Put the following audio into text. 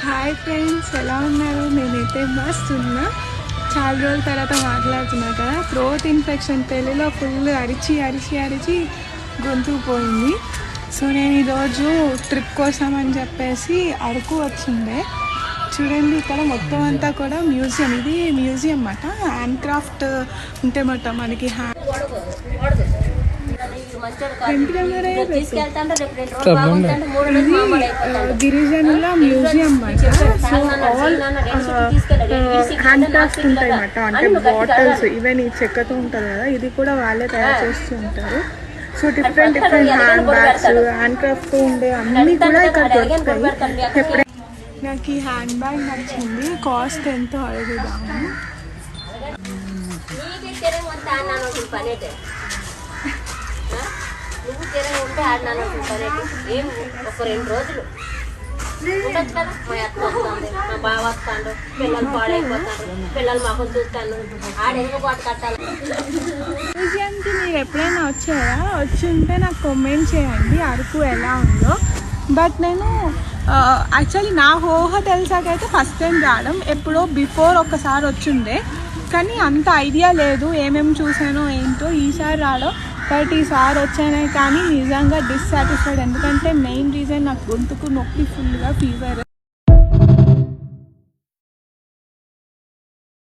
Hi friends, ఎలా ఉన్నారు? నేనైతే మస్తు ఉన్నా. చాలా రోజుల తర్వాత మాట్లాడుతున్నా కదా. థ్రోట్ ఇన్ఫెక్షన్ పెళ్ళిలో ఫుల్ అరిచి గొంతు పోయింది. సో నేను ఈరోజు ట్రిప్ కోసం అని చెప్పేసి అరకు వచ్చిండే. చూడండి, ఇక్కడ మొత్తం అంతా కూడా మ్యూజియం. ఇది మ్యూజియం అన్నమాట. హ్యాండ్ క్రాఫ్ట్ ఉంటే మొత్తం మనకి గిరిజనుల మ్యూజియం అన్నమాట. సో ఆల్ హ్యాండ్ క్రాఫ్ట్ ఉంటాయి అన్నమాట. అంటే బాటిల్స్, ఈవెన్ ఈ చెక్కతో ఉంటుంది కదా, ఇది కూడా వాళ్ళే తయారు చేస్తూ ఉంటారు. So different hand bags, hand craft ఉండే అన్నీ కూడా ఇక్కడ దొరుకుతాయి. నాకు ఈ హ్యాండ్ బ్యాగ్ నచ్చింది. కాస్ట్ ఎంతో అడుగుదాము. నువ్వు తిరగ ఉంటే ఆడినాను ఏం ఒక 2 రోజులు ఉండొచ్చు కదా. మా అత్త వస్తుంది, మా బావ వస్తాడు, పిల్లలు పాడైపోతారు, పిల్లలు మాకు చూస్తాను, ఆడెందుకు పాటు కట్టాలి. మ్యూజియంకి మీరు ఎప్పుడైనా వచ్చారా? వచ్చి ఉంటే నాకు కామెంట్ చేయండి అరకు ఎలా ఉందో. బట్ నేను యాక్చువల్లీ నా ఊహ తెలిసాకైతే ఫస్ట్ టైం రావడం. ఎప్పుడో బిఫోర్ ఒకసారి వచ్చిండే, కానీ అంత ఐడియా లేదు ఏమేమి చూసానో ఏంటో. ఈసారి రావడం, బట్ ఈసారి వచ్చానే కానీ నిజంగా డిస్సాటిస్ఫైడ్. ఎందుకంటే మెయిన్ రీజన్ నాకు గొంతుకు నొప్పి, ఫుల్గా ఫీవర్.